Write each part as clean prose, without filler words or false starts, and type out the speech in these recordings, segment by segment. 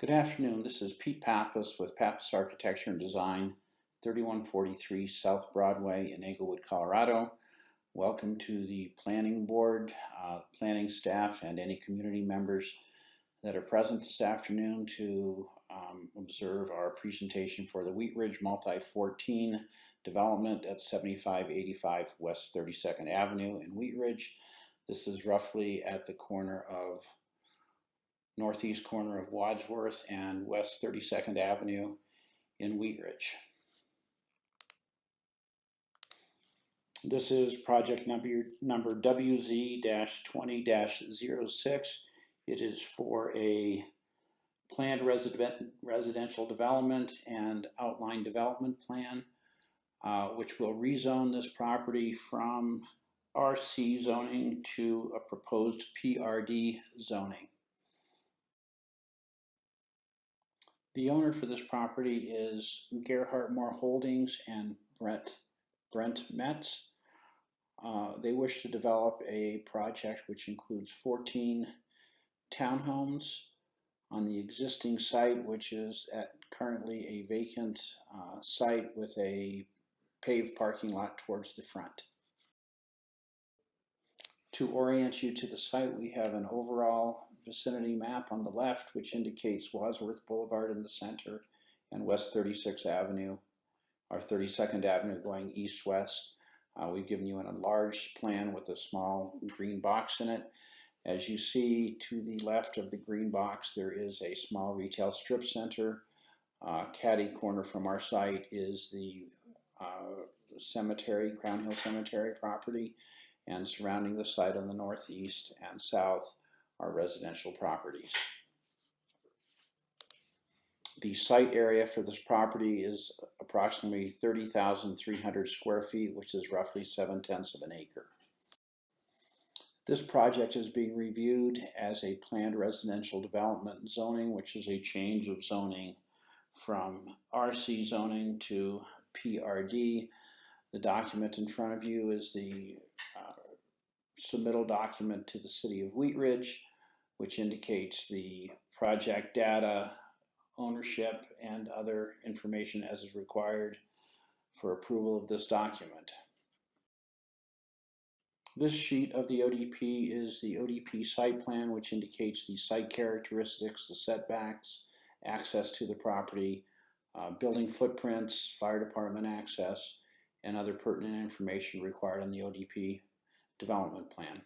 Good afternoon. This is Pete Pappas with Pappas Architecture and Design, 3143 South Broadway in Englewood, Colorado. Welcome to the planning board, planning staff, and any community members that are present this afternoon to observe our presentation for the Wheat Ridge Multi-14 development at 7585 West 32nd Avenue in Wheat Ridge. This is roughly at the northeast corner of Wadsworth and West 32nd Avenue in Wheat Ridge. This is project number WZ-20-06. It is for a planned residential development and outline development plan, which will rezone this property from RC zoning to a proposed PRD zoning. The owner for this property is Gerhardt Moore Holdings and Brent Metz. They wish to develop a project which includes 14 townhomes on the existing site, which is currently a vacant site with a paved parking lot towards the front. To orient you to the site, we have an overall vicinity map on the left, which indicates Wadsworth Boulevard in the center and West 36th Avenue, or 32nd Avenue going east-west. We've given you an enlarged plan with a small green box in it. As you see to the left of the green box, there is a small retail strip center. Catty corner from our site is the cemetery, Crown Hill Cemetery property, and surrounding the site on the northeast and south are residential properties. The site area for this property is approximately 30,300 square feet, which is roughly 7/10 of an acre. This project is being reviewed as a planned residential development zoning, which is a change of zoning from RC zoning to PRD. The document in front of you is the submittal document to the City of Wheat Ridge, which indicates the project data, ownership, and other information as is required for approval of this document. This sheet of the ODP is the ODP Site Plan, which indicates the site characteristics, the setbacks, access to the property, building footprints, fire department access, and other pertinent information required on the ODP development plan.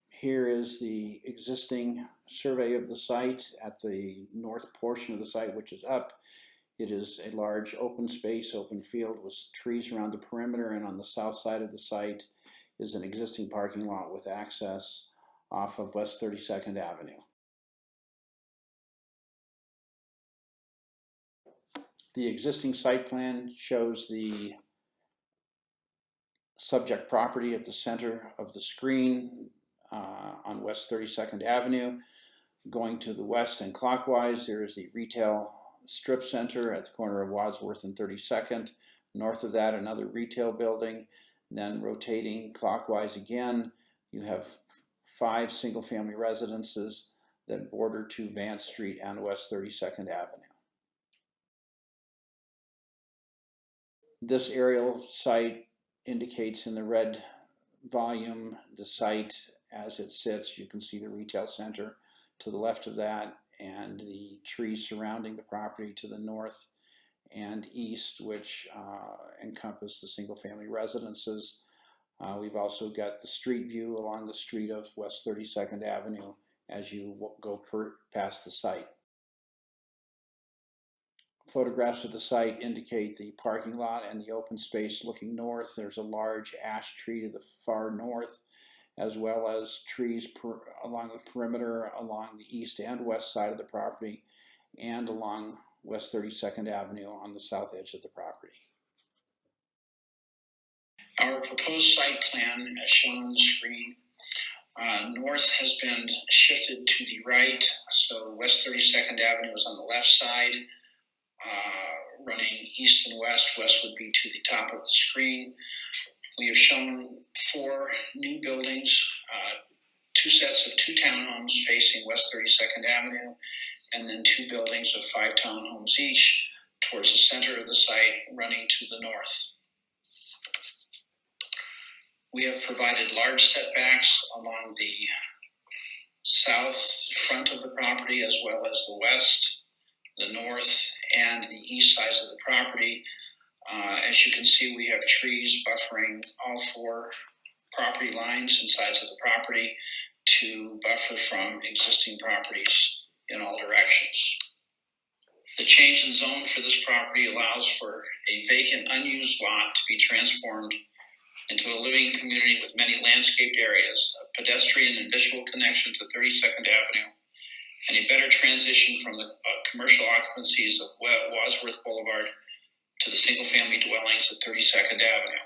Here is the existing survey of the site at the north portion of the site, which is up. It is a large open space, open field with trees around the perimeter, and on the south side of the site is an existing parking lot with access off of West 32nd Avenue. The existing site plan shows the subject property at the center of the screen on West 32nd Avenue. Going to the west and clockwise, there is the retail strip center at the corner of Wadsworth and 32nd. North of that, another retail building. And then rotating clockwise again, you have 5 single-family residences that border to Vance Street and West 32nd Avenue. This aerial site indicates in the red volume the site as it sits. You can see the retail center to the left of that and the trees surrounding the property to the north and east, which encompass the single-family residences. We've also got the street view along the street of West 32nd Avenue as you go past the site. Photographs of the site indicate the parking lot and the open space looking north. There's a large ash tree to the far north, as well as trees along the perimeter, along the east and west side of the property, and along West 32nd Avenue on the south edge of the property. Our proposed site plan, as shown on the screen, north has been shifted to the right, so West 32nd Avenue is on the left side. Running east and west, west would be to the top of the screen. We have shown 4 new buildings two sets of 2 townhomes facing West 32nd Avenue, and then 2 buildings of 5 townhomes each towards the center of the site running to the north. We have provided large setbacks along the south front of the property as well as the west, the north, and the east sides of the property. As you can see, we have trees buffering all 4 property lines and sides of the property to buffer from existing properties in all directions. The change in zone for this property allows for a vacant, unused lot to be transformed into a living community with many landscaped areas, a pedestrian and visual connection to 32nd Avenue, and a better transition from the commercial occupancies of Wadsworth Boulevard to the single-family dwellings at 32nd Avenue.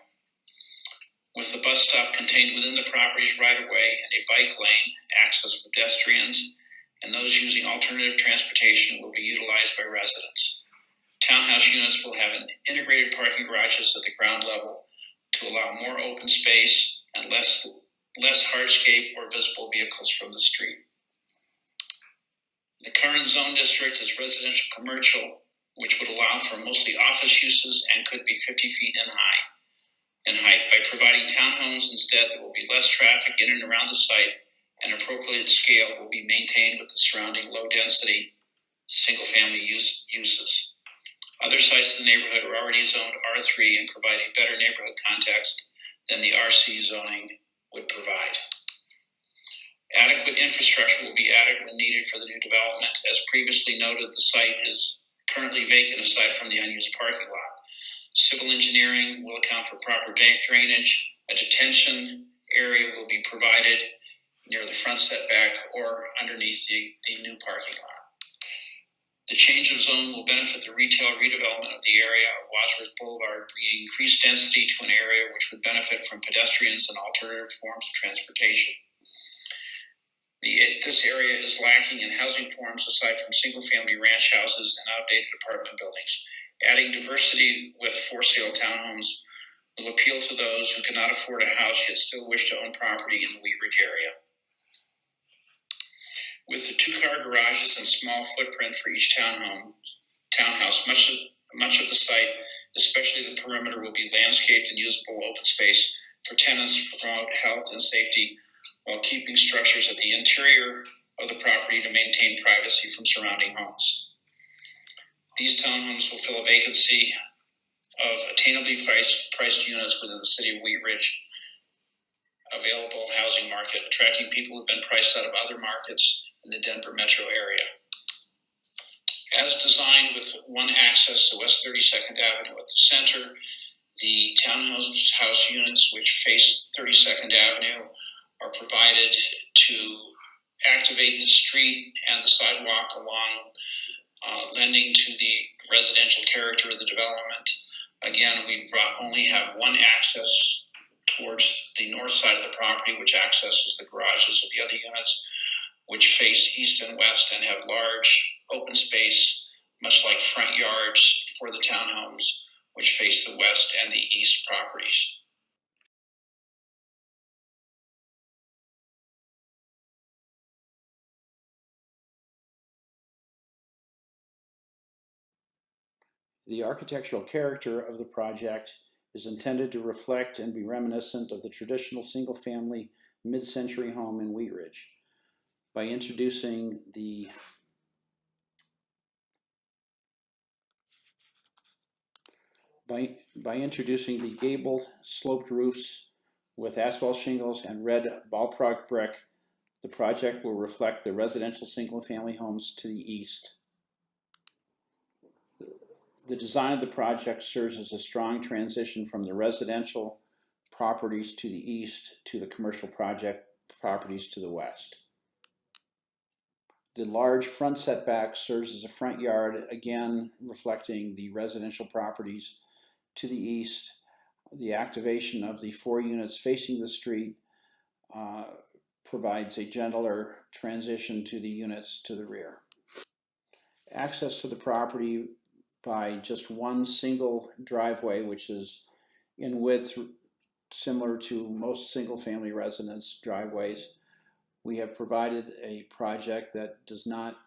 With the bus stop contained within the property's right-of-way and a bike lane, access for pedestrians, and those using alternative transportation will be utilized by residents. Townhouse units will have integrated parking garages at the ground level to allow more open space and less hardscape or visible vehicles from the street. The current zone district is residential commercial, which would allow for mostly office uses and could be 50 feet in height. By providing townhomes instead, there will be less traffic in and around the site, and appropriate scale will be maintained with the surrounding low-density single-family uses. Other sites in the neighborhood are already zoned R3 and provide a better neighborhood context than the RC zoning would provide. Adequate infrastructure will be added when needed for the new development. As previously noted, the site is currently vacant aside from the unused parking lot. Civil engineering will account for proper drainage. A detention area will be provided near the front setback or underneath the new parking lot. The change of zone will benefit the retail redevelopment of the area of Wadsworth Boulevard, bringing increased density to an area which would benefit from pedestrians and alternative forms of transportation. This area is lacking in housing forms aside from single-family ranch houses and outdated apartment buildings. Adding diversity with for-sale townhomes will appeal to those who cannot afford a house yet still wish to own property in the Wheat Ridge area. With the 2-car garages and small footprint for each townhouse, much of the site, especially the perimeter, will be landscaped and usable open space for tenants to promote health and safety while keeping structures at the interior of the property to maintain privacy from surrounding homes. These townhomes will fill a vacancy of attainably priced units within the city of Wheat Ridge available housing market, attracting people who have been priced out of other markets in the Denver metro area. As designed with one access to West 32nd Avenue at the center, the townhouse units which face 32nd Avenue are provided to activate the street and the sidewalk along, lending to the residential character of the development. Again, we only have one access towards the north side of the property, which accesses the garages of the other units, which face east and west and have large open space, much like front yards for the townhomes, which face the west and the east properties. The architectural character of the project is intended to reflect and be reminiscent of the traditional single-family mid-century home in Wheat Ridge. By introducing the gabled sloped roofs with asphalt shingles and red Balprog brick, the project will reflect the residential single-family homes to the east. The design of the project serves as a strong transition from the residential properties to the east to the commercial project properties to the west. The large front setback serves as a front yard, again reflecting the residential properties to the east. The activation of the 4 units facing the street provides a gentler transition to the units to the rear. Access to the property by just one single driveway, which is in width similar to most single-family residence driveways, we have provided a project that does not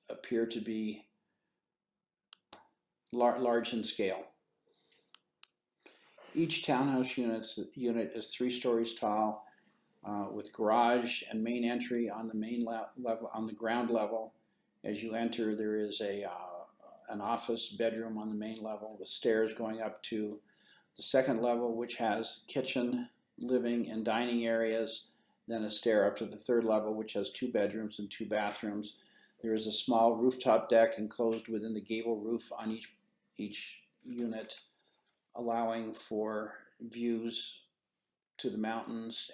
appear to be large in scale. Each townhouse unit is 3 stories tall, with garage and main entry on the main level, on the ground level. As you enter, there is an office bedroom on the main level with stairs going up to the second level, which has kitchen, living, and dining areas. Then a stair up to the third level, which has 2 bedrooms and 2 bathrooms. There is a small rooftop deck enclosed within the gable roof on each unit, allowing for views to the mountains.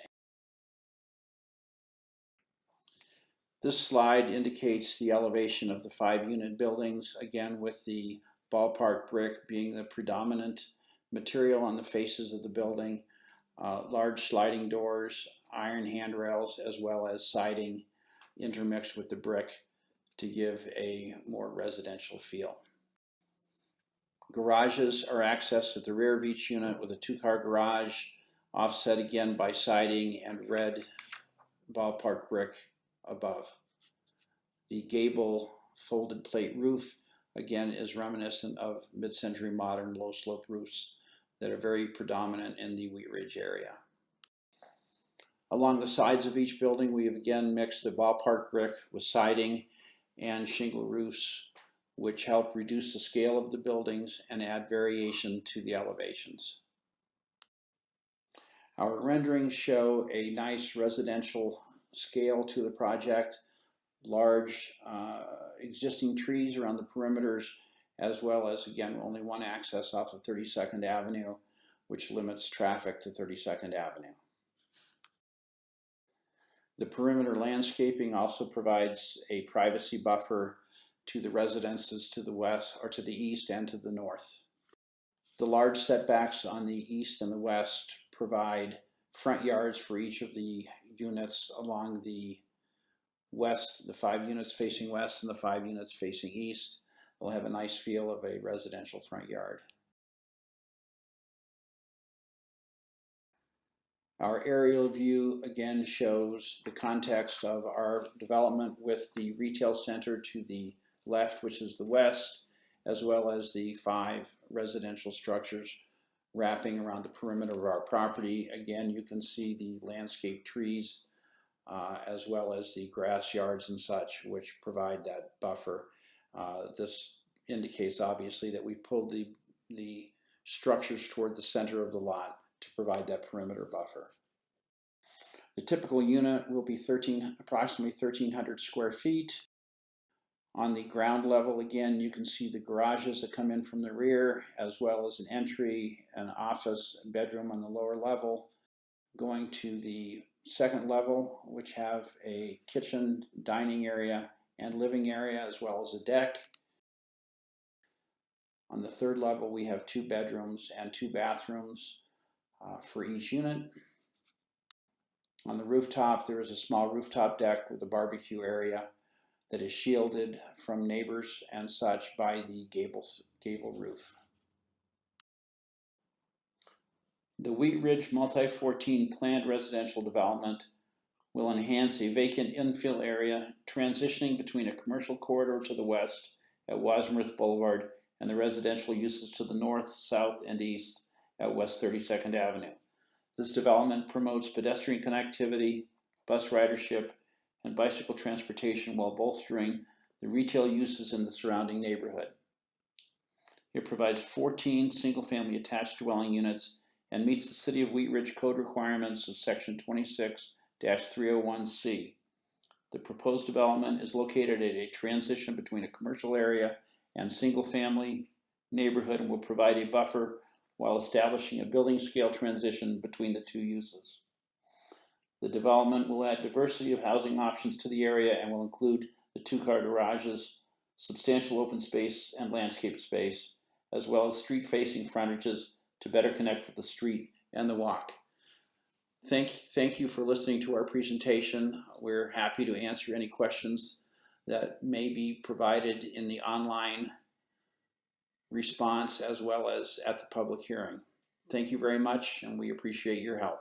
This slide indicates the elevation of the 5-unit buildings, again with the ballpark brick being the predominant material on the faces of the building, large sliding doors, iron handrails, as well as siding intermixed with the brick to give a more residential feel. Garages are accessed at the rear of each unit with a 2-car garage, offset again by siding and red ballpark brick above. The gable folded plate roof again is reminiscent of mid-century modern low-slope roofs that are very predominant in the Wheat Ridge area. Along the sides of each building, we have again mixed the ballpark brick with siding and shingle roofs, which help reduce the scale of the buildings and add variation to the elevations. Our renderings show a nice residential scale to the project, large existing trees around the perimeters, as well as, again, only one access off of 32nd Avenue, which limits traffic to 32nd Avenue. The perimeter landscaping also provides a privacy buffer to the residences to the west, or to the east and to the north. The large setbacks on the east and the west provide front yards for each of the units along the west, the 5 units facing west and the 5 units facing east. They'll have a nice feel of a residential front yard. Our aerial view again shows the context of our development with the retail center to the left, which is the west, as well as the 5 residential structures wrapping around the perimeter of our property. Again, you can see the landscape trees as well as the grass yards and such, which provide that buffer. This indicates obviously that we pulled the structures toward the center of the lot to provide that perimeter buffer. The typical unit will be approximately 1,300 square feet. On the ground level, again, you can see the garages that come in from the rear, as well as an entry, an office, and bedroom on the lower level. Going to the second level, which have a kitchen, dining area, and living area, as well as a deck. On the third level, we have 2 bedrooms and 2 bathrooms for each unit. On the rooftop, there is a small rooftop deck with a barbecue area that is shielded from neighbors and such by the gable roof. The Wheat Ridge Multi-14 planned residential development will enhance a vacant infill area transitioning between a commercial corridor to the west at Wadsworth Boulevard and the residential uses to the north, south, and east at West 32nd Avenue. This development promotes pedestrian connectivity, bus ridership, and bicycle transportation while bolstering the retail uses in the surrounding neighborhood. It provides 14 single-family attached dwelling units and meets the City of Wheat Ridge Code requirements of Section 26-301C. The proposed development is located at a transition between a commercial area and single-family neighborhood and will provide a buffer while establishing a building scale transition between the 2 uses. The development will add diversity of housing options to the area and will include the 2-car garages, substantial open space and landscape space, as well as street-facing frontages to better connect with the street and the walk. Thank you for listening to our presentation. We're happy to answer any questions that may be provided in the online response as well as at the public hearing. Thank you very much, and we appreciate your help.